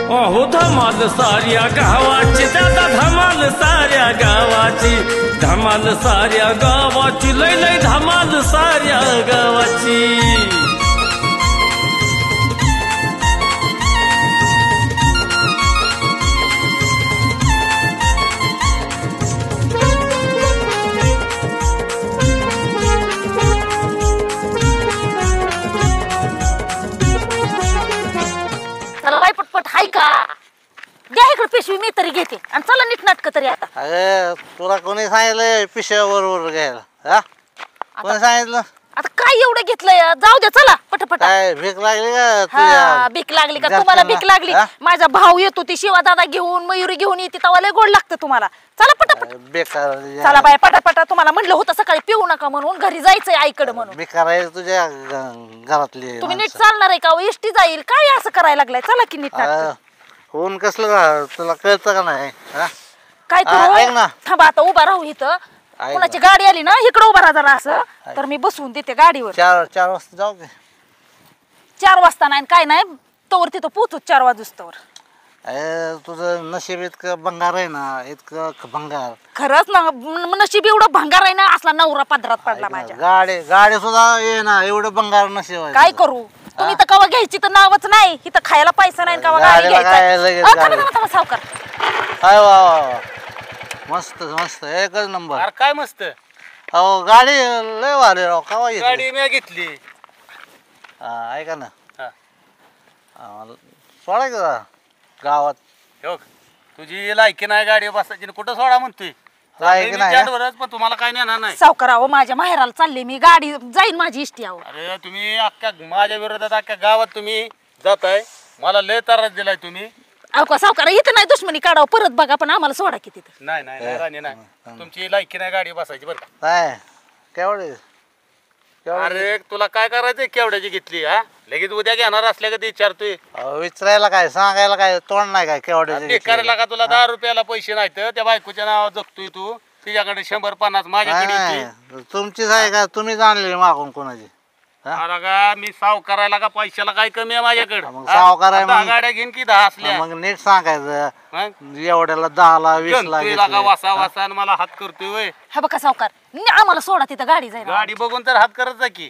अहो धमाल साऱ्या गावाची दादा धमाल साऱ्या गावाची धमाल साऱ्या गावाची लय लय धमाल साऱ्या गावाची पिशवी मी तरी घेते आणि चला नीट नाटक तरी आता अरे तुला कोणी सांगितलं पिशव्या बरोबर घ्यायला हा कोणी सांगितलं आता काय एवढं घेतलंय जाऊ दे चला पटपट काय भीक लागली का हा तुझ्या भीक लागली का तुम्हाला भीक लागली माझा भाऊ येतो ती शिवा दादा घेऊन मयुरी घेऊन येते तेव्हा लय गोड लागतं तुम्हाला चला पटपट बेकार चला बाय पटापटा तुम्हाला म्हणलं होतं सकाळी पिऊ नका म्हणून घरी जायचंय आईकडे म्हणून बेकार आहे तुझ्या घरातली तुम्ही नीट चालणार आहे का इष्टी जाईल काय असं करायला लागलाय चला की नीट नाटक होऊन कसलं का तुला कळतं का नाही काय ऐक ना. करू थांबा आता उभा राहू इथं कोणाची गाडी आली ना इकडे उभा राहा जरा असं तर मी बसवून देते गाडीवर 4 वाजता जाऊ दे 4 वाजता नाही काय नाही तोवर तिथं पोहोचू 4 वाजूस्तवर तुझं नशीब इतकं भंगार आहे ना इतकं भंगार खरंच ना नशीब एवढं भंगार आहे ना असला नवरा पदरात पडला माझ्या गाडी सुद्धा ये ना एवढं भंगार नशीब आहे काय करू तुम्ही तर कवा घ्यायची तर नावच नाही इथं खायला पैसा नाही कवा गाडी घ्यायची सावकार काय वा मस्त मस्त एकच नंबर अरे काय मस्त अहो गाडी लय वाले राव कवा येते गाडी मी घेतली ऐका ना सोडा का गावात हो तुझी लायकी नाही गाडी बसायची कुठं सोडा म्हणतोय लायकी नाही पण तुम्हाला काय नेणार नाही सावकार अहो माझ्या माहेराला चालले मी गाडी जाईन माझी इष्टी अहो अरे तुम्ही अख्ख्या माझ्या विरोधात अख्ख्या गावात तुम्ही जाताय मला लय त्रास दिलाय तुम्ही अहो सावकार इथं नाही दुश्मनी काढावं परत बघा पण आम्हाला सोडा किती नाही नाही राणी नाही तुमची लायकी नाही गाडी बसायची बरं काय केवढे अरे तुला काय करायचंय केवढ्याची घेतली हा लगेच उद्या घेणार असल्या का ते विचारतोय विचारायला काय सांगायला काय तोंड नाही काय केवढे करायला का तुला 10 रुपयाला पैसे नाहीत त्या बायकोच्या नावावर जगतोय तू तिच्याकडे 100-50 माझ्याकडे तुमचीच आहे का तुम्हीच आणले मागून कोणाची अरे का मी साव करायला का पैशाला काय कमी आहे माझ्याकडे सावकार आहे गाड्या घेईन की 10 असल्या मग नीट सांगायचं एवढ्याला 10ला 20ला वासा वासा मला हात करतोय हा बघा सावकार आम्हाला सोडा तिथं गाडी जाईल गाडी बघून तर हात करत जा की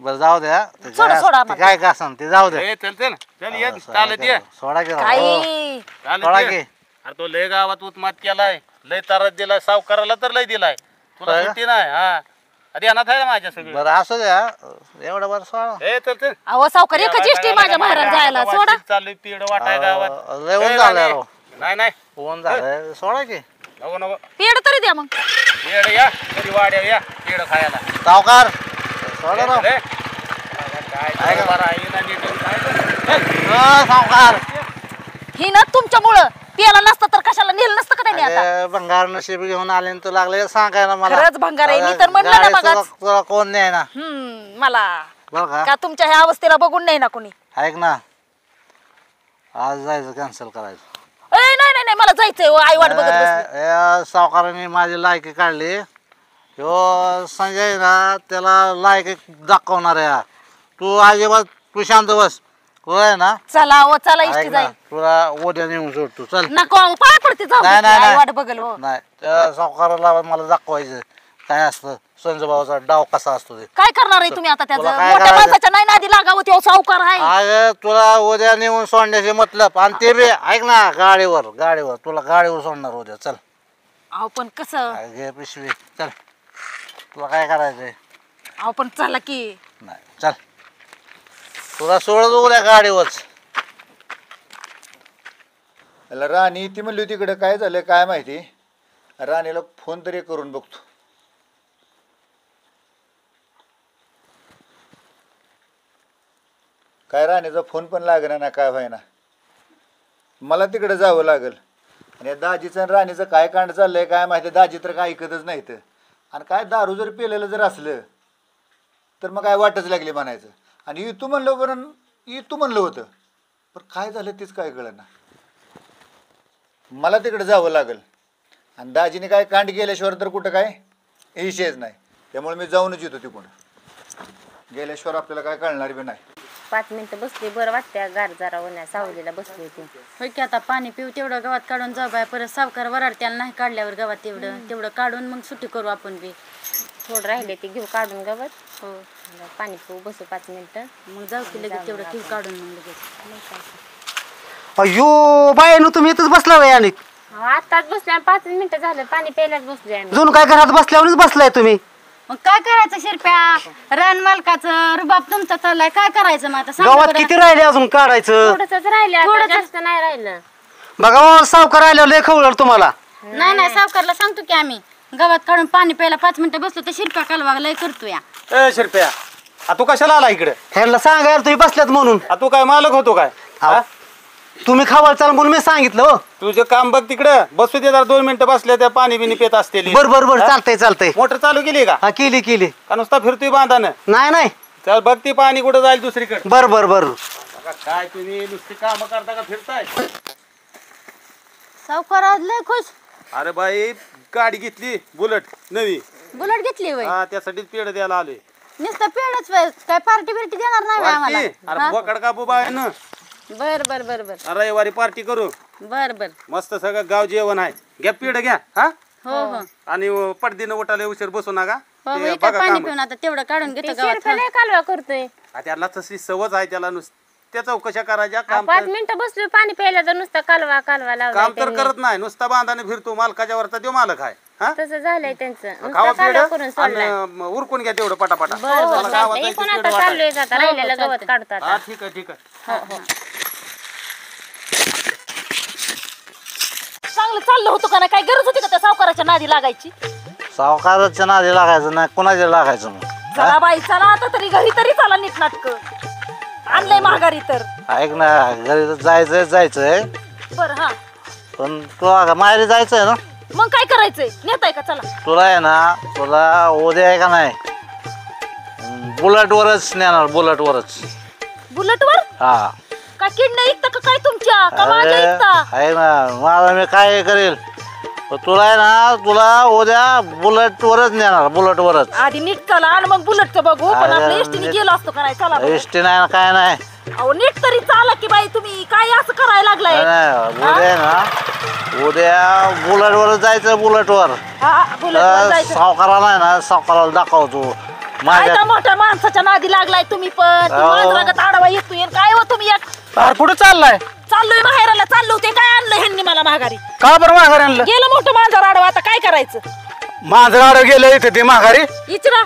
बरं जाऊ द्या सोडा काय का सांग ते जाऊ दे चल चल चल ये चालत ये सोडा की काही सोडा की अरे तो लय गावात उत्मात केलाय लय तारात दिलाय सावकाराला तर लय दिलाय तुला सुट्टी नाही हा आधी अनाथ आहे माझ्या सगळं बरं असू द्या एवढं बरं सोडा ए चल चल अहो सावकार एकच इष्टी माझ्या माहेराला जायला सोडा चालू पीड वाटाय गावात लय ऊन झालं नाही नाही ऊन झालं सोडा की नको नको पेड तरी द्या मग पेड या तरी वाड्या या पेड खायला सावकार सोडा राव काय बरं आहे ना नीट सावकार ही ना तुमच्यामुळं पियाला नसतं तर कशाला नेलं नसतं का त्यांनी आता भंगार नशीब घेऊन आले तू लागले सांगायला मला खरंच भंगार आहे मी तर म्हणलं ना बघा तुला कोण नाही ना मला बरं का तुमच्या ह्या अवस्थेला बघून नाही ना कोणी ऐक ना आज जायचं कॅन्सल करायचं नाही नाही नाही मला जायचंय आई वाट बघत बसली. सावकाराने माझी लायकी काढली ह्यो संजय ना त्याला लायकी दाखवणार आहे तू अजिबात तू शांत बस होय ना चला हो चला इष्टी जाईल तुला उद्या नेऊन सोडतो चल नको पाय पडते जाऊ आई वाट बघल हो नाही त्या सावकाराला मला दाखवायचं काय असतं संजय भाऊचा डाव कसा असतो ते काय करणार आहे तुम्ही आता त्याचं तुला काय मोठ्या करायचं? माणसाच्या नाही नादी लागावं तो सावकार आहे अरे तुला उद्या नेऊन सोडण्याचे मतलब आणि ते बी ऐक ना गाडीवर तुला गाडीवर सोडणार उद्या चल अहो पण कसं घे पिशवी चल तुला काय करायचंय अहो पण चला की नाही चल तुला सोडत उद्या गाडीवरच राणी ती म्हणली तिकडे काय झालं काय माहिती राणीला फोन तरी करून बघतो काय राणीचा फोन पण लागणार ना काय व्हायना मला तिकडे जावं लागेल आणि दाजीचं आणि राणीचं काय कांड चाललंय काय माहिती दाजी तर काय ऐकतच नाहीत आणि काय दारू जर पिलेलं जर असलं तर मग काय वाटच लागली म्हणायचं आणि तू म्हणलं बरं तू म्हणलं होतं पण काय झालं तेच काय कळना मला तिकडे जावं लागेल आणि दाजीने काय कांड गेल्याशिवाय तर कुठं काय विषयच नाही त्यामुळे मी जाऊनच येतो तिकडून गेल्याशिवाय आपल्याला काय कळणार बी नाही 5 मिनिटं बसली बरं वाटते गार जरा उन्हा सावलीला बसली होती. होय की आता पाणी पिऊ तेवढं गवत काढून जाऊ बाय परत सावकार वराडत्याला नाही काढल्यावर गवत तेवढं काढून मग सुट्टी करू आपण बी. थोडं राहिले ते घेऊ काढून गवत. हो पाणी पिऊ बसू 5 मिनिटं मग जाऊ की लगेच तेवढं किव काढून मग लगेच. अयो बायानो तुम्ही इथंच बसला वय आणि आताच बसले 5 मिनिटं झालं पाणी प्यायलाच बसलोय आम्ही. अजून काय घरात बसल्यावरच बसलाय तुम्ही. मग काय करायचं शिरप्या रान मालकाचं रुबाब तुमचा चाललाय काय करायचं मग आता सांगा गावात बरं. किती राहिले अजून काढायचं. थोडंसंच राहिलं आता, जास्त नाही राहिलं. बघा हो, सावकार आल्यावर लय खवळलं तुम्हाला. नाही सावकारला सांगतो की आम्ही गवत काढून पाणी प्यायला 5 मिनिटं बसलो तर शिरप्या कालवा लय करतो या. ए शिरप्या तू कशाला आला इकडे? ह्यांना सांगायला तुम्ही बसल्यात म्हणून. तू काय मालक होतो काय? अहो, तुम्ही खावाल चाल म्हणून मी सांगितलं हो. तुझं काम बघ तिकडं बसू दे जरा 2 मिनिटं बसल्या त्या पाणी बिनी पेत असतील. बर चालतंय. मोटर चालू केली का? हा केली का नुसता फिरतोय बांधानं? नाही चल बघ ती पाणी कुठं जाईल दुसरीकडे. बर काय तुम्ही नुसती काम करता का फिरताय? सावकार आज लय खुश. अरे बाई गाडी घेतली बुलेट नवी. बुलेट घेतली होय. हा त्यासाठीच पेढ द्यायला आलोय. नुसतं पेडच काय पार्टी बिर्टी देणार नाही होय आम्हाला. अरे बोकड कापू बाय ना. बर रविवारी पार्टी करू. बर मस्त सगळं गाव जेवण आहे. घ्या पेढ घ्या. हा हो आणि पडदीनं उठाले उशीर बसू नका. हो ते इथं बघा पाणी काम. पिऊन आता तेवढं काढून घेतो ते गावात. शिरप्या कालवा करतोय. त्याला तशी सवच आहे त्याला त्या चौकशा करायच्या. काम 5 मिनिटं बसलो पाणी प्यायला तर नुसता कालवा लावला. काम तर करत नाही नुसता बांधाने फिरतो. मालकाच्या वरचा तो मालक आहे. हा तसं झालंय त्यांचं. खावा नुसता कालवा करून पेढ सोडलाय. आणि उरकून घ्या तेवढं पटापटा. बरं मला गावात चालतंय. जायची कोण पेढ आता वाटायला. चाललोय आता राहिलेलं गवत काढतो आता. हा ठीक आहे. चांगलं चाललं होतं का नाही? काय गरज होती का त्या सावकाराच्या नादी लागायची? सावकाराच्या नादी लागायचं नाही कोणाच्या लागायचं मग. चला बाई चला आता तरी घरी तरी चला नीट नाटक आणलंय माघारी तर. ऐक ना घरी तर जायचंय बरं हा पण तुला माहेरी जायचंय ना. मग काय करायचंय? नेताय का? चला. तुला आहे ना तुला उद्या आहे का नाही बुलेटवरच नेणार बुलेटवरच. बुलेटवर हा का किडनी ऐकता का काय तुमच्या का माझ्या ऐकता? आहे ना मला मी काय करेल तुला आहे ना तुला उद्या बुलेटवरच नेणार बुलेटवरच. आधी नीट चला आणि मग बुलेटचं बघू. पण आपलं एसटीने गेलो असतो का नाही? चला बरं. एसटी नाही ना काय नाही. अहो नीट तरी चाला की बाई तुम्ही काय असं करायला लागलाय? उद्या आहे ना उद्या बुलेटवरच जायचं बुलेटवर. हा बुलेटवर जायचं. सावकाराला आहे ना सावकाराला दाखवतो माझ्या. काय मोठ्या माणसाच्या नादी लागलाय तुम्ही पण. मांजरागत आडवा येतोय काय हो तुम्ही? कुठं चाललाय? चाललोय माहेराला चाललो. ते काय आणलं ह्यांनी मला माघारी? का बरं माघारी आणलं? गेलं मोठं मांजर आडवा आता काय करायचं? मांजराड गेलं इथे ते माघारी. इचरा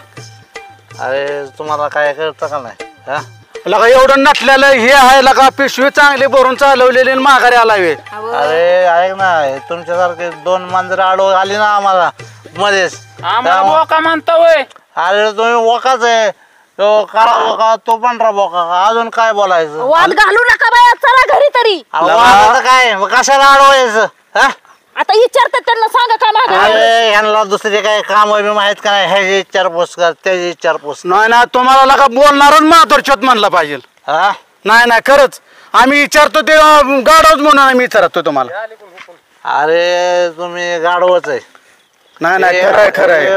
अरे तुम्हाला काय कळतं का नाही हा? लगा एवढं नटलेलं हे आहे लगा पिशवी चांगली भरून चालवलेली आणि माघारी आलाय. अरे ऐक ना तुमच्यासारखे 2 मांजर आडवं आली ना आम्हाला मध्येच. बोका म्हणता वय. अरे तुम्ही बोकाच आहे तो काळा बोका तो पांढरा बोका अजून काय बोलायचं. वाद घालू नका बाया चला घरी तरी. आता काय मग कशाला अडवायचं हा? आता विचारतात त्यांना सांगा का माघारी? अरे ह्यांना दुसरे काय काम बी माहित का नाही. ह्याची विचारपूस कर त्याची विचारपूस. नाही ना तुम्हाला लगा बोलणार माधुरचोत म्हणला पाहिजे. हा नाही खरंच आम्ही विचारतो ते गाडवच म्हणून आम्ही विचारतो तुम्हाला. अरे तुम्ही गाडवच आहे. नाही खरंय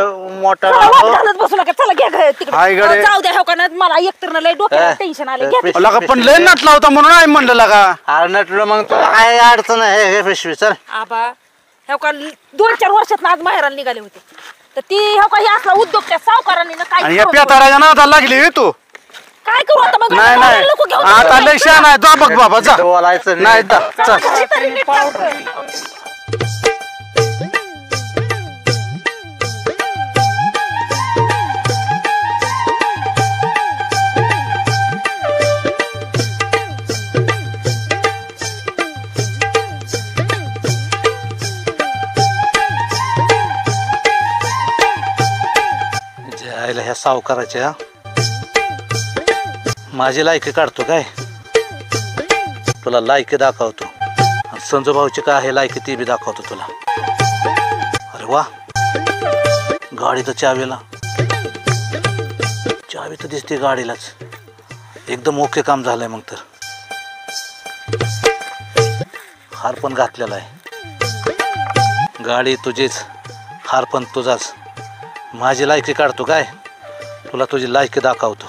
मोठा चला, वाद घालत बसू नका. चला घ्या हाय तिकडे. गडे. जाऊ द्या हो का नाही मला एकतर लय डोक्याला टेन्शन आले. घ्या लगा पण लय नटला होता म्हणून आम्ही म्हणलं लगा. अरे नटलं मग तुला काय अडचण आहे हे पिशवी चल. आबा हो का 2-4 वर्षात आज माहेराला निघाले होते तर ती हो का हे असला उद्योग त्या सावकारांनी ना काय आणि या करू? पेताराच्या नादाला लागली तू. काय करू आता मग? नाही नको घेऊन आता जाऊ. लय शान आहे. जा बघ बाबा जा. बोलायचं नाही जा. चला चल. घरी तरी नीट चालतंय. ह्या सावकाराच्या माझी लायकी काढतो काय तुला लायकी दाखवतो. संजू भाऊची काय आहे लायकी ती बी दाखवतो तुला. अरे वा गाडी तर चावीला चावी तर दिसते गाडीलाच. एकदम ओके काम झालंय. मग तर हार पण घातलेला आहे. गाडी तुझीच हार पण तुझाच. माझी लायकी काढतो काय तुला तुझी लायकी दाखवतो.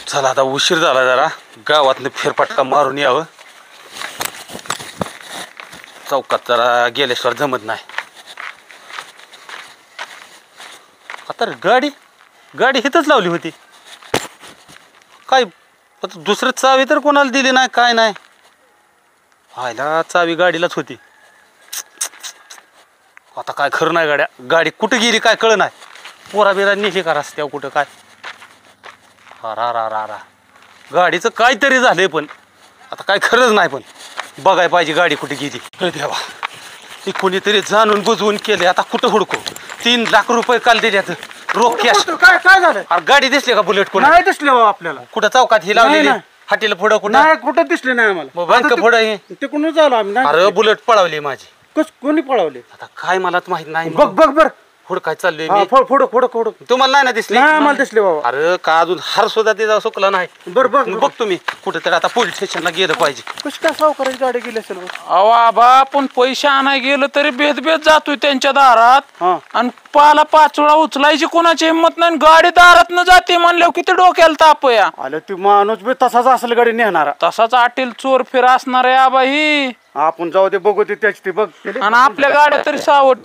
चला आता उशीर झाला जरा गावातनं फेरफटका मारून यावं चौकात जरा गेल्याशिवाय जमत नाही आता गाडी हिथंच लावली होती काय आता दुसरं चावी तर कोणाला दिली नाही काय नाही व्हायला चावी गाडीलाच होती आता काय खरं नाही गाडी कुठे गेली काय कळ नाही पोरा बिरा नेली का रस्त्यावर कुठं काय रा गाडीचं काहीतरी झालंय पण आता काय खरंच नाही पण बघाय पाहिजे गाडी कुठे गेली हे देवा ती कोणीतरी जाणून बुजवून केले आता कुठं हुडको 3 लाख रुपये काल दिल्यात रोख कॅश काय झालं अरे गाडी दिसली का बुलेट कोण नाही दिसले आपल्याला कुठं चौकात ही लावलेली हाटीला पुढं कुठं नाही कुठं दिसले नाही आम्हाला बँक पुढं हे तिकडूनच आलो आम्ही अरे बुलेट पळवली माझी कोणी पळवले आता काय मला माहित नाही बघ बर पुढं काय चाललंय मी फोडो तुम्हाला नाही ना दिसली नाही आम्हाला दिसले बाबा अरे का अजून हार सुद्धा तिचा सुकला नाही बघ तुम्ही कुठं तर आता पोलीस स्टेशनला गेलं पाहिजे कशी काय सावकाराची गाडी गेली असेल आबा पण पैसे आणाय गेलं तरी बेद जातोय त्यांच्या दारात आणि पाला 5 वेळा उचलायची कोणाची हिंमत नाही गाडी दारात न जाते म्हणल्यावर किती डोक्याला ताप या आलं ती माणूस बी तसाच असेल गाडी नेणारा तसाच आटील चोर फिर असणार आहे आबा ही आपण जाऊ दे बघू ते त्याची ती बघ आणि आपल्या गाड्या तरी सावट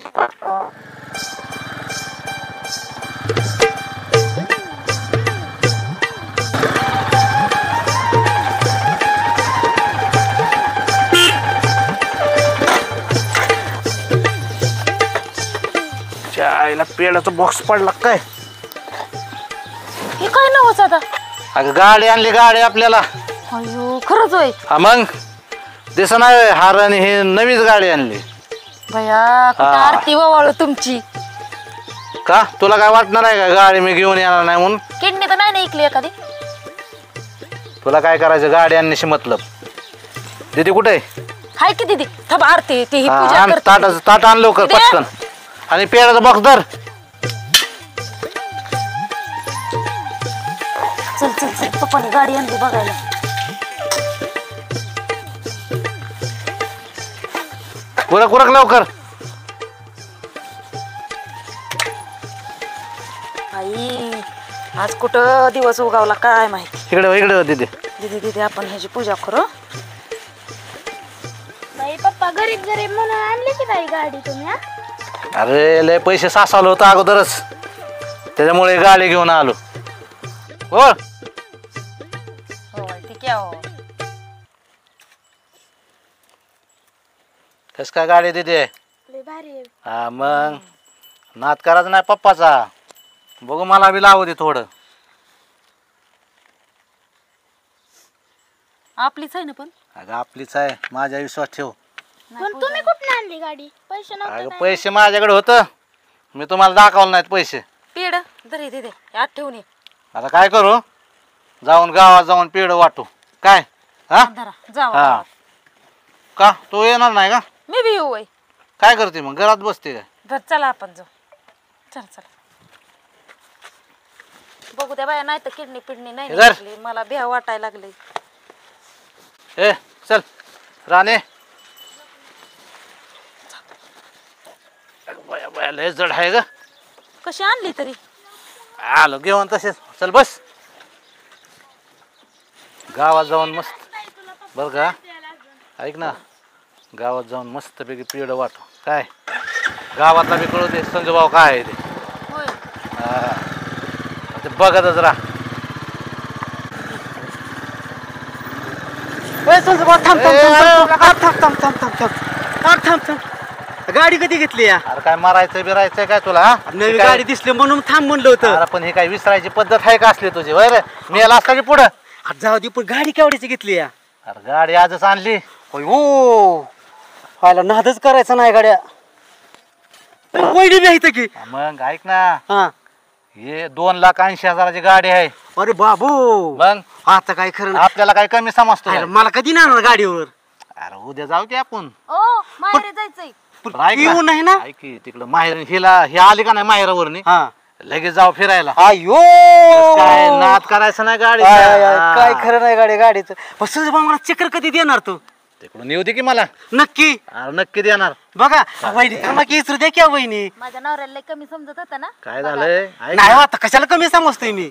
आईला पेडाचा बॉक्स पडला काय हे काय नवच आता अगं गाडी आणली गाडी आपल्याला अयो खरंच होय हा मग दिसत नाही हार आणि हे नवीच गाडी आणली भया कुठं आरती वावळ तुमची का तुला काय वाटणार आहे का गाडी मी घेऊन येणार नाही म्हणून किडनी तर नाही ना ऐकली एखादी तुला काय करायचं गाडी आणण्याशी मतलब दीदी कुठे हाय की दीदी थांब आरती ती ही पूजा करते ताट आण लवकर पटकन आणि पेडाचा बॉक्स धर चल चल चल पप्पाने गाडी आणली बघायला कुरक लवकर आई आज कुठं दिवस उगावला काय माहिती इकडे दीदी दीदी दीदी आपण ह्याची पूजा करू बाई पप्पा गरीब म्हणून आणली की बाई गाडी तुम्ही अरे लय पैसे सासावलं होतं अगोदरच त्याच्यामुळे गाडी घेऊन आलो हो ठीक आहे कस काय गाडी देते भारी हा मग नाद करायचा नाही पप्पाचा बघू मला बी लावू दे थोडं आपलीच आहे ना पण अगं आपलीच आहे माझ्या विश्वास ठेव पण तुम्ही कुठून आणली गाडी पैसे अगं पैसे माझ्याकडे होतं मी तुम्हाला दाखवलं नाहीत पैसे पेड दरे दे आत ठेवून ये आता काय करू जाऊन गावात जाऊन पेड वाटू काय हा जाऊ का तू येणार नाही का मी बी येऊ वय काय करते मग घरात बसते काय बर चला आपण जाऊ चला बघू द्या बाया नाही तर किडनी पिडनी नाही निघाली. मला भ्या वाटायला लागले ए चल राणे लय जड आहे ग कशी आणली तरी आलो घेऊन तसेच चल बस गावात जाऊन मस्त बर का ऐक ना गावात जाऊन मस्त पैकी पेड वाटू काय गावातला बी कळू दे संजू भाऊ काय आहे ते बघतच राहा गाडी कधी घेतली या अरे काय मारायचं बिरायचंय काय तुला नवी गाडी दिसली म्हणून थांब म्हणलं होतं अरे पण हे काय विसरायची पद्धत आहे का असली तुझी वय रे मी याला असता की पुढं जाऊ दे पण गाडी केवढ्याची घेतली या अरे गाडी आजच आणली हो व्हायला नादच करायचं नाही गाड्या वैडी नाही की मग ऐक ना हा हे 2,80,000ची गाडी आहे अरे बाबू मग आता काय खरं आपल्याला काय कमी समजतो नाही. मला कधी नाही गाडीवर अरे उद्या जाऊ की आपण ओ माहेरी जायचंय येऊ नाही ना ऐक की तिकडं माहेर हिला हे आली का नाही माहेरावरनी हा लगेच जाऊ फिरायला अयो काय नाद करायचं नाही गाडी काय खरं नाही गाडीचं बस मला चक्कर कधी देणार तू तिकडून येऊ दे की मला नक्की अरे नक्की देणार बघा वहिनी थांबा की इचरू द्या की वहिनी माझ्या नवऱ्याला कमी समजत होता ना काय झालंय ऐक नाही आता कशाला कमी समजतोय मी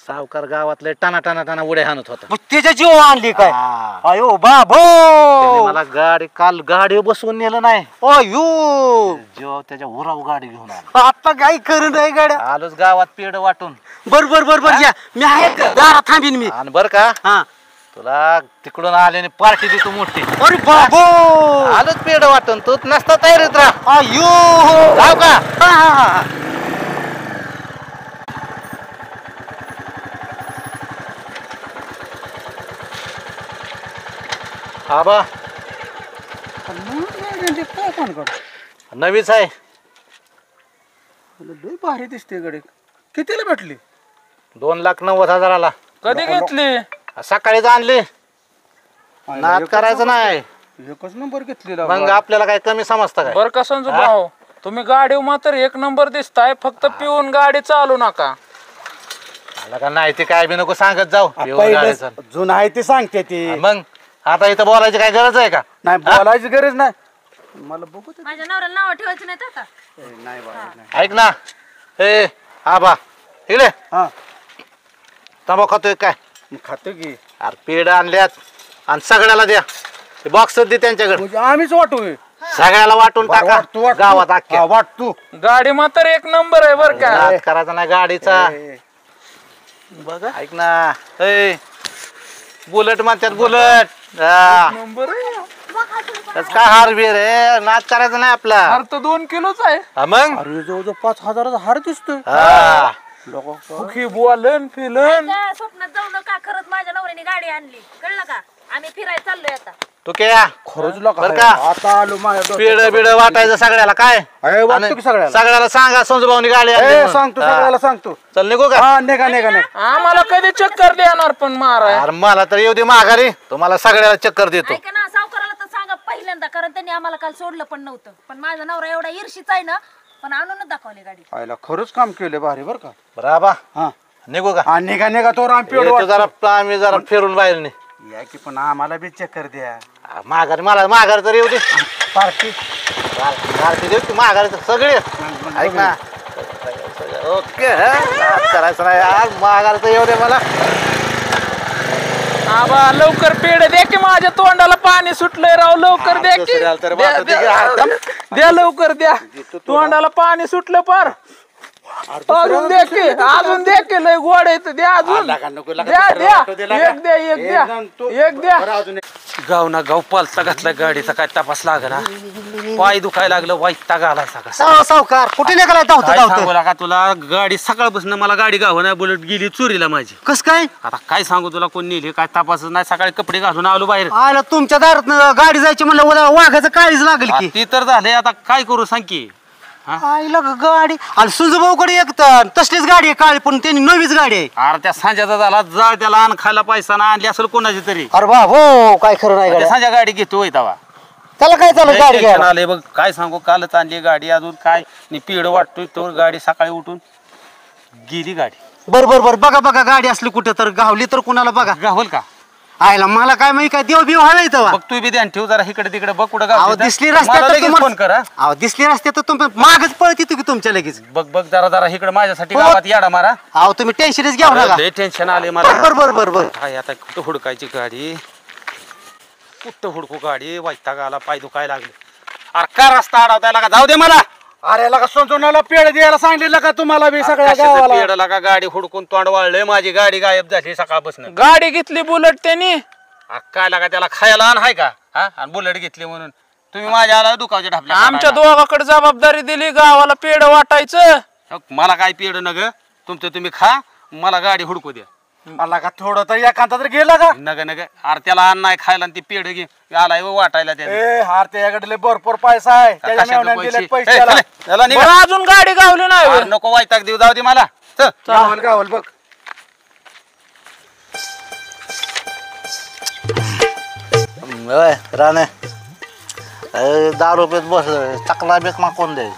सावकार गावातले टाना टाना टाना उड्या हाणत होता. मग त्याच्या जीव आणली काय? हा. अयो बाबो, त्याने मला काल गाडीवर बसवून नेलं नाही. अयो जेव्हा त्याच्या उराव गाडी घेऊन आलो. आता काय करू नाही गाड्या. आलोच गावात पेड वाटून. बर या मी आहे दारात थांबीन मी. आणि बर का हा तुला तिकडून आल्याने पार्टी देतो मोठी. अरे बाबो, आलोच पेड वाटून तू नसता तयारीत राहा. अयो जाऊ का? हा. आबा नवीच आहे. लय भारी दिसते गडे. कितीला भेटली? 2,90,000 कधी घेतली? सकाळीच आणली. नाद करायचं नाही. एकच नंबर घेतली. मग आपल्याला काय कमी समजतं काय? बर का संजू भाऊ, तुम्ही गाडी मात्र एक नंबर दिसताय. फक्त पिऊन गाडी चालू नका. आला का नाही ते काय बी नको सांगत जाऊ. पिऊन गाडी चाल. जुन आहे ते सांगते ती. मग आता इथं बोलायची काय गरज आहे का? नाही बोलायची गरज नाही. मला बघू दे. माझ्या नवऱ्याला नाव ठेवायचं नाही आता. नाही बाबा. ऐक ना ए आबा इकडे. हा तंबाखू खातोय काय? खातो की. अरे पेड आणल्यात आणि सगळ्याला द्या. बॉक्स दे त्यांच्याकडे. म्हणजे आम्हीच वाटू. सगळ्याला वाटून टाका गावात अख्ख्या. वाटतो. गाडी मात्र एक नंबर आहे बर का. नाद करायचा नाही गाडीचा. बघा ऐक ना ए बुलेट म्हणतात बुलेट. नंबर आहे. काय हार बिर रे नाद करायचा नाही आपला. हार तर 2 किलोच आहे. मग अरे जवळजवळ 5,000चा हार दिसतोय. हा. सुखी बोलन फिलन. स्वप्नात जाऊ नका. खरंच माझ्या नवऱ्याने गाडी आणली, कळलं का? आम्ही फिरायला चाललोय आता. तू क्या खरंच बर का? आता आलो माझ्या पेड बिड वाटायचं सगळ्याला काय? वाटतो की सगळ्याला. सगळ्याला सांगा संजूभाऊनी गाडी आणली म्हणून. सांगतो सगळ्याला सांगतो. चल निघू का? हा निघा. आम्हाला कधी चक्कर देणार पण माराय. अरे मला तर येऊ दे माघारी. तुम्हाला सगळ्याला चक्कर देतो. ऐका ना, सावकाराला तर सांगा पहिल्यांदा, कारण त्यांनी आम्हाला काल सोडलं पण नव्हतं. पण माझा नवरा एवढा ईर्षीचा आहे ना, पण आणूनच दाखवली गाडी. आयला खरंच काम केलं भारी बर का. बरं आबा हा निघू का? हा निघा तो रामपेड. येतो जरा आम्ही जरा फिरून बाहेर नाही. या की पण आम्हाला बी चक्कर द्या. माघारी मला माघारी तर येऊ दे. पार्टी पार्टी देऊ की माघारी तर सगळे. ऐक ना ओके करायचं नाही आज माघारी तर येऊ दे मला. आबा लवकर पेड द्या की, माझ्या तोंडाला पाणी सुटलंय राव. लवकर द्या की. दुसऱ्याला तर द्या, वाटत द्या, द्या लवकर द्या. तोंडाला पाणी सुटलं पार. अजून द्या की, अजून द्या की. लय गोड आहे द्या अजून. एक द्या. गाव ना गाव पालता घातला गाडीचा काय तपास लागला. पाय दुखायला लागलं. वाईट आलाय सगळा. सावकार कुठे निघाला? काय सांगू लागा तुला. गाडी सकाळपासून मला गाडी गाव नाही. बुलेट गेली चोरीला माझी. कस काय? आता काय सांगू तुला कोण नेली काय तपासच नाही. सकाळी कपडे घालून आलो बाहेर. आयला तुमच्या दारात गाडी जायची म्हणलं वाघाचं काळीच लागेल की. ती तर झाले. आता काय करू सांग की. आईला गाडी आणि सुंजभाऊकडे एक तसलीच गाडी आहे काळी, पण त्यांनी नवीच गाडी आहे. अरे त्या सांज्याचा झाला जा त्याला आण खायला पैसा ना आणली असेल कोणाची तरी. अरे बा हो काय खरं नाही. त्या सांजा गाडी घेतो तवा. त्याला काय चालू गाडी घ्यायला? आले बघ काय सांगू. कालच आणली गाडी अजून काय पीड वाटतोय तो. गाडी सकाळी उठून गेली गाडी. बर बघा गाडी असली कुठे तर गावली तर कुणाला बघा. गावल का? आयला मला काय माहिती काय देव बिव हवाय इथं. बघ तू बी ध्यान ठेव जरा इकडे तिकडे बघ कुठं अहो गाव दिसली रस्त्यात फोन कर. अहो दिसली रस्त्यात तुम्ही मागच पळत येतो की तुमच्या लगेच. बघ जरा इकडे माझ्यासाठी गावात याडा मारा. अहो तुम्ही टेन्शनच घ्या नका. लय टेन्शन आले मला. बर काय आता कुठं हुडकायची गाडी. कुठं हुडकू गाडी. वैताग आला. पाय दुखायला लागले. अरे का रस्ता अडवताय लागा. जाऊ दे मला. अरे लगा सोनसोनाला पेड द्यायला सांगितलं का तुम्हाला बी सगळ्या गावाला? पेड लागा. गाडी हुडकून तोंड वाळलंय. माझी गाडी गायब झाली सकाळपासून. गाडी घेतली बुलेट त्यांनी. काय लागा त्याला खायला आण हाय का? हा आणि बुलेट घेतली म्हणून तुम्ही माझ्या आला दुखावच्या ढापल्या. आमच्या दोघाकडे जबाबदारी दिली गावाला पेड वाटायचं. मला काय पेड न ग. तुमचं तुम्ही खा. मला गाडी हुडकू द्या. मला का थोडं तर एकांता तर गेला का? नग अरे त्याला अन्न नाही खायला. ती पेड घे आलाय वाटायला ए हार त्याच्याकडे भरपूर पैसा आहे. पैसे अजून गाडी गावली नाही. नको वायताक देऊ. जाऊ दे मला. गावल बघ. राणे 10 रुपयात बसलोय. चकला बेक मा कोण दे?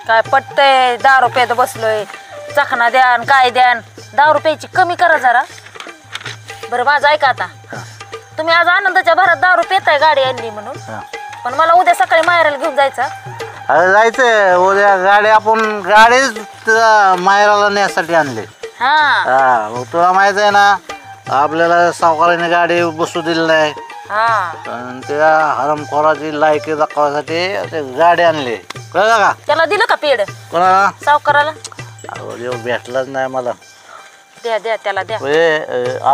काय पटतंय? 10 रुपयात बसलोय. चखना द्यान काय द्यान. 10 रुपयाची कमी करा जरा. बरं माझं ऐका आता. तुम्ही आज आनंदाच्या भरात 10 रुपये येताय गाडी आणली म्हणून, पण मला उद्या सकाळी माहेराला घेऊन जायचं. अरे जायचंय उद्या. गाडी आपण गाडीच माहेराला नेण्यासाठी आणली. हा हा मग तुला माहित आहे ना आपल्याला सावकाराने गाडी बसू दिली नाही हा आणि त्या हरमखोराची लायकी दाखवायसाठी ते गाडी आणली कळलं का त्याला दिलं का पेड कोणाला सावकाराला अहो भेटलाच नाही मला द्या द्या त्याला द्या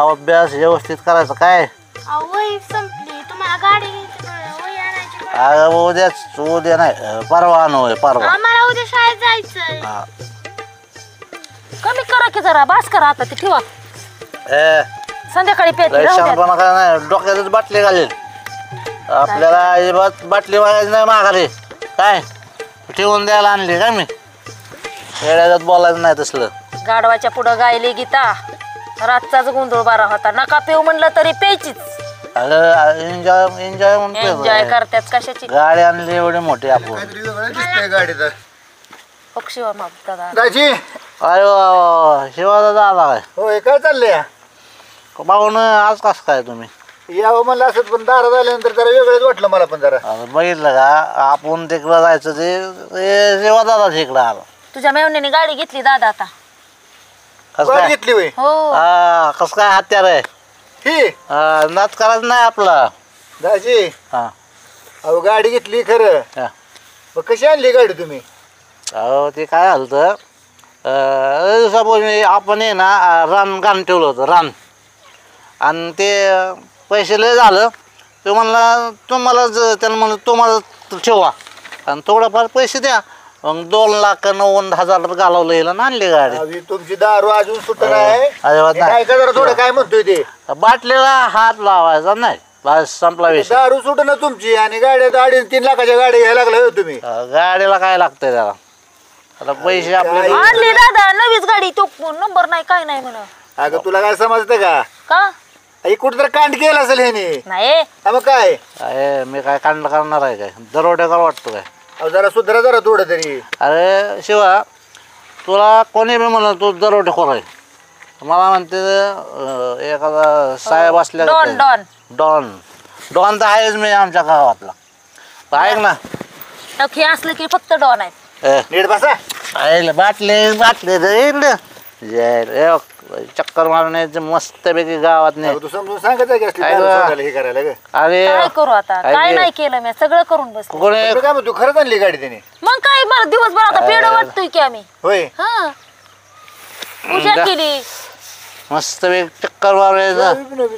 अभ्यास व्यवस्थित करायचा काय वही संपली तुम्हाला गाडी घ्यायची वही आणायची अगं उद्या नाही परवा आणू परवा आम्हाला उद्या शाळेत जायचंय हा. कमी करा की जरा बास करा आता ते ठेवा संध्याकाळी पेटी राहू द्या. शहाणपणा काय नाही डोक्यातच बाटली घालेल आपल्याला अजिबात बाटली मागायची नाही माघारी काय ठेवून द्यायला आणली काय मी खेड्यात बोलायचं नाही तसलं गाढवाच्या पुढं गायली गीता रातचाच गोंधळ बारा होता नका पेऊ म्हणलं तरी प्यायचीच अगं एन्जॉय एन्जॉय म्हणून एन्जॉय करतात कशाची गाडी आणली एवढी मोठी आपण काहीतरी वेगळं दिसतंय गाडीत पक्षी दादा दाजी अरे शिवादा आला काय होय काय चाललंय बाबून आज कसं काय तुम्ही यावं म्हणलं असत पण दारात आल्यानंतर जरा वेगळंच वाटलं मला पण जरा आता बघितलं का आपण तिकडं जायचं ते शिवादादा तिकडं आला तुझ्या मेवण्याने गाडी घेतली दादा आता कसं गाडी काय घेतली होय हो हा कसं काय हत्यार आहे ही नाच करायचं नाही आपला दाजी हा अहो गाडी घेतली खरं हा. मग कशी आणली गाडी तुम्ही अहो ते काय झालं तर सपोज आपण आहे ना रान गाण ठेवलं होतं रान आणि ते पैसे लय झालं ते म्हणला तुम्हाला त्यानं म्हणलं तुम्हाला ठेवा आणि थोडंफार पैसे द्या मग 2,90,000 घालवलं हिला आणि आणली गाडी अहो, तुमची दारू अजून सुटत आहे अजिबात नाही. काय का जरा थोडं काय म्हणतोय ते बाटलीला हात लावायचा नाही बस संपला विषय दारू सुट ना तुमची आणि गाड्या 2.5-3 लाखाच्या गाड्या घ्यायला लागला हो तुम्ही गाडीला काय लागतंय त्याला आता पैसे आपले आणली दादा नवीच गाडी तो नंबर नाही काय नाही म्हणा अगं तुला काय समजतं का का कुठं तर कांड केलं असेल ह्याने नाही हा मग काय आहे मी काय कांड करणार आहे काय दरोडेकर वाटतो काय अहो जरा सुधरा जरा थोडं तरी अरे शिवा तुला कोणी बी म्हणलं तू दरोडेखोर आहे मला म्हणते एखादा साहेब असल्या डॉन डॉन डॉन डॉन तर आहेच मी आमच्या गावातला ऐक ना हे असलं की फक्त डॉन आहेत नीट बसा बाटले बाटले चक्कर मारून यायचं मस्तपैकी गावात नाही तू समजून सांगायचं की असली दारू सोडायला हे करायला ग अरे काय करू आता काय नाही केलं मी सगळं करून बसलो कोणी तू काय म्हणतो खरंच आणली गाडी त्याने मग काय बरं दिवसभर आता पेड वाटतोय की आम्ही होय हा पूजा केली मस्तपैकी चक्कर मारून यायचं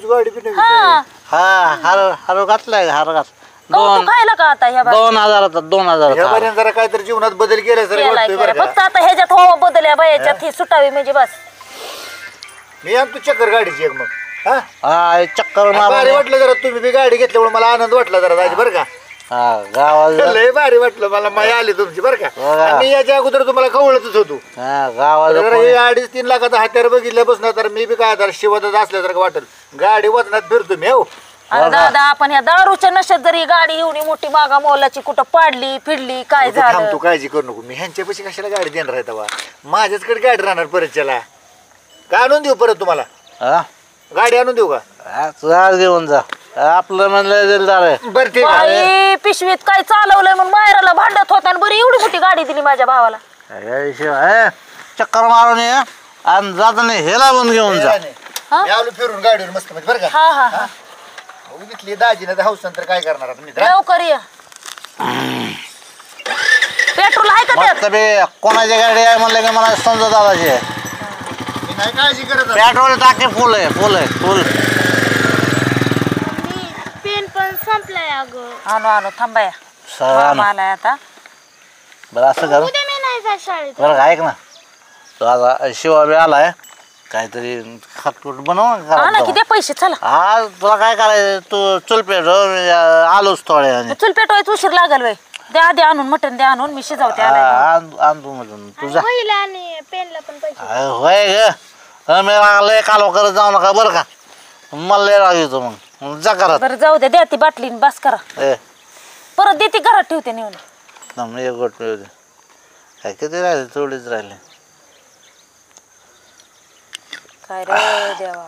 गाडी बी नवीच हा आहे. हा हार घातलाय हार घात कौतुक खायला का आता ह्या 2,000 2,000 ह्यापर्यंत जरा काहीतरी जीवनात बदल केला सर केलाय फक्त आता ह्याच्यात हो बदल याच्यात ही सुटावी म्हणजे बस मी आणतो चक्कर गाडीची एक मग हा हा चक्कर भारी मारून वाटलं जरा तुम्ही बी गाडी घेतल्यामुळे मला आनंद वाटला जरा दाजी बरं का हा गावात लय भारी वाटलं मला माया आली तुमची बरं का बघा. आणि मी याच्या अगोदर तुम्हाला कवळतच होतो हा गावात जरा हे 2.5-3 लाखाचा हत्यार बघितल्यापासून तर मी बी काय तर शिवतच असल्यासारखं वाटेल गाडी वजनात फिरतो मी हो आणि दादा आपण ह्या दारूच्या नशेत जरी गाडी एवढी मोठी मागा मोलाची कुठं पाडली फिरली काय तू थांब, झालं तू काळजी करू नको मी ह्यांच्यापाशी कशाला गाडी देणार आहे तेव्हा माझ्याचकडे गाडी राहणार परतच्याला काय आणून देऊ परत तुम्हाला हा गाडी आणून देऊ का तू आज घेऊन जा आपलं म्हणलं दिलदार आहे बरं ठीक आहे बाई, पिशवीत काय चालवलंय म्हणून मायराला भांडत होता आणि बरी एवढी मोठी गाडी दिली माझ्या भावाला चक्कर मारून ये आणि जाताना हेला पण घेऊन जा मी आलो फिरून गाडीवर मस्त मध्ये बरं का हा हा हा बघितली दाजीने हाऊस नंतर काय करणार आता मित्र लवकर ये पेट्रोल आहे का त्यात मस्त बे कोणाची गाडी आहे म्हणलं की मला समजत आलाची आहे मी नाही काळजी करत आहे. पेट्रोल टाके फुल आहे फुल पेन पण संपलाय अगं आणू आणू थांबाया सगळं आलाय आता बरं असं कर उद्या मी नाही जात शाळेत बरं ऐक ना तो आता शिवा बी आलाय काहीतरी खाटकूट बनव हा ना घरात किती पैसे चला जाऊन. आज तुला काय करायचं तू चुल पेट आलोच थोड्या वेळाने. चुल पेटवायचं उशीर लागल वय द्या आधी आणून मटण द्या आणून मी शिजवते आलाय आण तू मधून तुझा वहीला आणि पेनला पण पैसे होय ग मी लय कालवा करत जाऊ नका बरं का मला लय राग येतो मग जा घरात बरं जाऊ दे द्या ती बाटली आणि बस करा ए परत देते घरात ठेवते नेऊन थांब, एक गोट पिऊ दे काय किती राहिले थोडीच राहिले काय रे देवा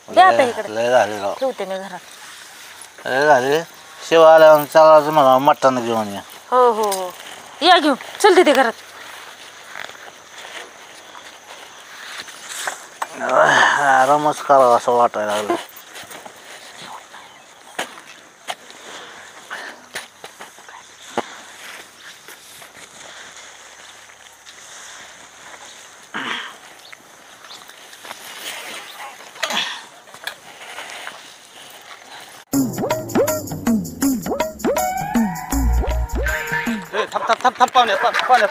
द्या आता इकडे लय झाले राव ठेवते मी घरात लय झाले शिवा आल्यावर चला मला मटण घेऊन या हो हो हो या घेऊन चल तिथे घरात आरामच करावा असं वाटायला लागलं. थांब पाहुण्या पाहुण्या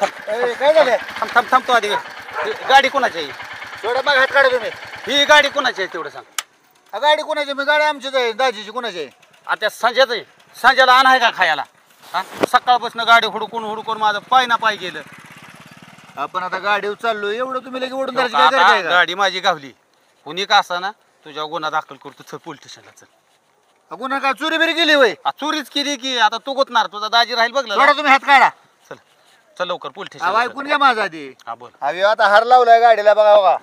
काय झालं थांब तो आधी गाडी कोणाची आहे थोडं मग हात काढा तुम्ही. ही गाडी कोणाची आहे तेवढं सांग. गाडी कोणाची? मी गाडी आमचीच आहे, दाजीची. कोणाची आहे? आता संजयच आहे. संजयला आण आहे का खायला? हा सकाळपासून गाडी हुडकून माझं पाय ना पाय गेलं. आपण आता गाडीवर चाललो, एवढं तुम्ही लगे ओढून धरायची काय आता गरज आहे का? गाडी माझी गावली. कुणी का असा ना तुझ्या गुन्हा दाखल करतो. चल पोलीस स्टेशनला चल. गुन्हा काय चोरी बिरी केली होय? चोरीच केली की आता तू गुतणार. तुझा दाजी राहील बघ. थोडा तुम्ही हात काढा. चल चल लवकर पोलीस अहो, ऐकून घ्या माझा आधी. हा बोल. अहो आता हार लावलाय गाडीला, बघा बघा.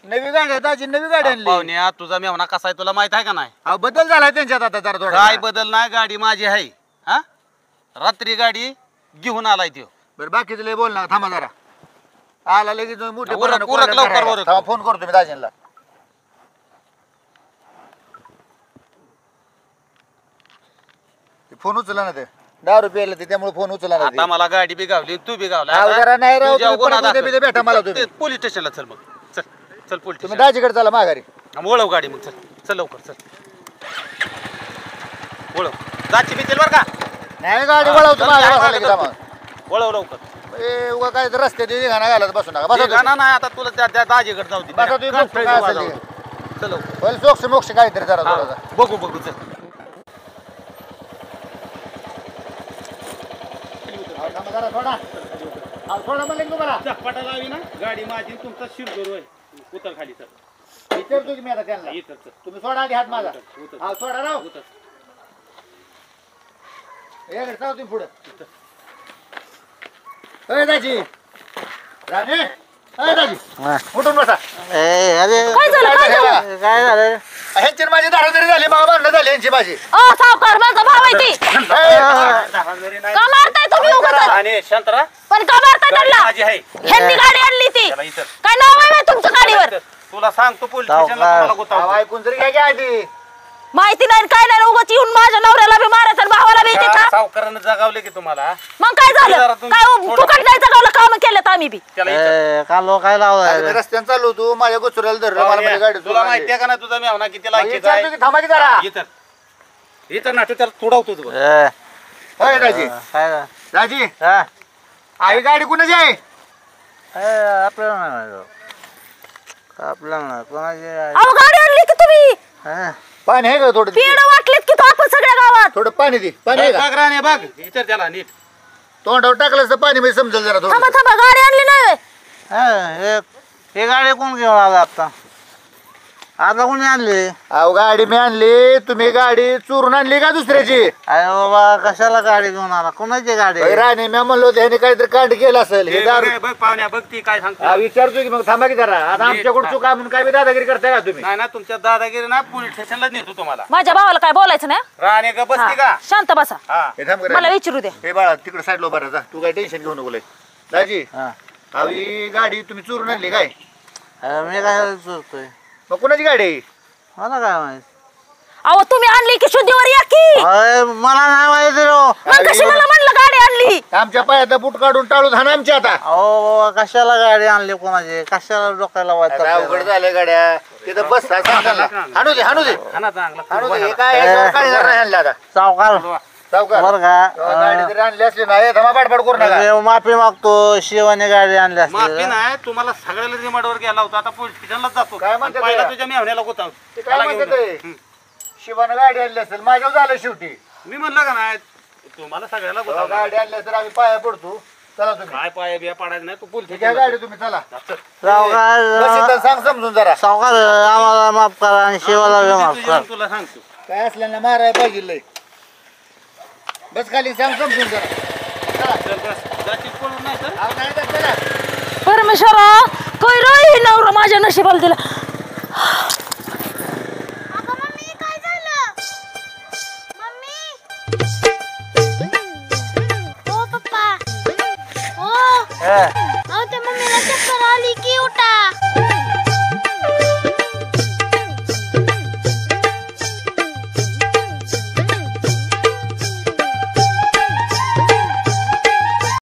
नवी गाडी आहे, दाजी नवी गाडी आणली. पाहुण्या तुझा मेवना कसा आहे तुला माहित आहे का नाही? अहो बदल झालाय त्यांच्यात आता जरा थोडा. काय बदल नाही. गाडी माझी आहे. हा रात्री गाडी घेऊन आलाय त्यो. बरं बाकीचं लय बोल ना, थांबा जरा. आला लगेच मोठे उरक लवकर उरक. थांबा, फोन करतो मी दाजींना. फोन उचला ना, ते 10 रुपये ते त्यामुळे फोन उचला ना. आता मला गाडी बी गावली तू बी गावला. अहो, जरा नाही राव, तुझ्या तुम्ही गुन्हा परत उद्या बिद्या भेटा मला दाखल. तुम्ही. पोलीस स्टेशनला चल मग. चल चल पोलीस तुम्ही स्टेशन. दाजीकडे चला माघारी. वळव गाडी मग. चल चल लवकर चल वळव. जाची बी बर का? नाही गाडी वळवतो माझ्या बसायला की थांबा. वळव लवकर. ए उगा काय रस्त्यात गाणं घालत बसू नका. बसा गाणं नाही आता तुला त्या दाजीकडे जाऊ दे. बसा तुम्ही, बघतो काय असेल ते. चल लवकर. पहिले सोक्ष मोक्ष काहीतरी जरा थोडासा. बघू बघू चल. थांबा जरा, थोडा. अहो, थोडा म्हणलं की तुम्हाला. चपाटा लावी ना गाडी माझी तुमचा शिरदोर होय. उतर खाली चल. विचारतो की मी आता त्यांना. तुम्ही सोडा आधी हात माझा. अहो, सोडा राव. याकडे जाऊ तुम्ही पुढं. अय दाजी. राणे. अय दाजी. उठून बसा. काय झालं काय झालं? काय झालं? ह्यांची माझी दारोदारी झाली, मला भांडणं झाली ह्यांची माझी. सावकार माझा भाव आहे ती. का मारताय तुम्ही उगाच? आणि शांतरा पण का मारताय त्यांना? माझी आहे. ह्यांनी गाडी आणली ती. त्याला इतर. काय नाव आहे तुमच्या गाडीवर? तुला सांगतो पोलीस स्टेशनला तुम्हाला अहो, गुतावतो. ऐकून तरी घ्या की आधी. माहिती नाही काय नाही, उगाच येऊन माझ्या नवऱ्याला बी मारायचं आणि भावाला बी तिथं. सावकारानं जगावले की तुम्हाला. मग काय झालं? काय फुकट नाही जगावलं, काम केलं आम्ही बी. त्याला इतर. काल काय लावलाय? मी रस्त्याने चाललो होतो, माझ्या गुचुराला धरलं, मला म्हणजे गाडी तुला माहितीये का ना तुझा मेवना किती लायकीचा विचारतो आहे? की थांबा की जरा. इतर इतर ना तू त्याला तुडवतो तू. होय दाजी. काय दाजी, हा आई गाडी कुणाची आहे? आपल्याला नाही माहिती. आपल्याला नाही कोणाची आहे? अहो गाडी आणली की तुम्ही. हा. पाणी आहे का थोडं? पेड वाटलेत की तो आपण सगळ्या गावात. थोडं पाणी दे. पाणी आहे का? बघ राणे बघ. इतर त्याला नीट. तोंडावर टाकलं तर पाणी म्हणजे समजेल जरा थोडं. थांबा थांबा, गाडी आणली नाही. हे गाडी कोण घेऊन आला आता? आता कोणी आणली? अहो गाडी मी आणली, तुम्ही गाडी चोरून आणली का दुसऱ्याची? अरे बाबा कशाला गाडी घेऊन आला? कोणाची गाडी? राणे मी म्हणलो होतं ह्याने काहीतरी कांड केलं असेल. हे दारू. बघ पाहुण्या बघ ती काय सांगतो. हा, विचारतो की मग थांबा की जरा. आता आमच्याकडून चुका म्हणून काय बी दादागिरी करताय का तुम्ही? नाही ना तुमच्या दादागिरी ना पोलीस स्टेशनला नेतो तुम्हाला. माझ्या भावाला काय बोलायचं नाही. राणे का बसती का? हा, शांत बसा. हा हे थांब मला विचारू द्या. हे बाळा तिकडे साईडला उभा राहा. तू काय टेन्शन घेऊ नको लय. दाजी, अहो ही गाडी तुम्ही चोरून आणली काय? मी काय चुकतोय? मग कोणाची गाडी आहे? मला काय माहित? अहो तुम्ही आणली की शुद्धीवर या की. मला नाही माहिती रो. मग कशी मला म्हणलं गाडी आणली? आमच्या पायात बूट काढून टाळून हाना आमच्या आता. अहो कशाला गाडी आणली कोणाची? कशाला डोक्याला अरे अवघड झालंय गाड्या. तिथं बस हाणू दे हाणू दे हाना चांगला. हाणू दे. हे काय याच्यावर काढी जरा नाही आणलं आता. सावकार सावकार बरं का? गाडी जरी आणली असली ना हे धमा बाडबाड करू नका. मी माफी मागतो. शिवाने गाडी आणली माफी असते. नाही तुम्हाला सगळ्याला रिमांडवर गेला होता. आता पोलीस स्टेशनलाच जातो. काय म्हणतात पहिला ते? तुझ्या मेहण्याला गुताव. ते काय म्हणतात ते? शिवानं गाडी आणली असेल, माझ्यावर झालं शेवटी. मी म्हणलं का नाही तुम्हाला सगळ्याला गुताव. गाडी आणली तर आम्ही पाया पडतो. चला तुम्ही. काय पाया बिया पाडायचं नाही. तू पोलीस घ्या गाडी तुम्ही चला. सावकार बस सांग समजून जरा. सावकार आम्हाला माफ करा आणि शिवाला बी माफ करा. तुला सांगतो. काय असल्यानं मारायला पाहिजे लय. बस खाली सांग समजून जरा. चला. चल बस जातीत पळून नाही तर. अहो, नाही तर चला. परमेश्वरा काय रे नवरा माझ्या नशिबाला दिला.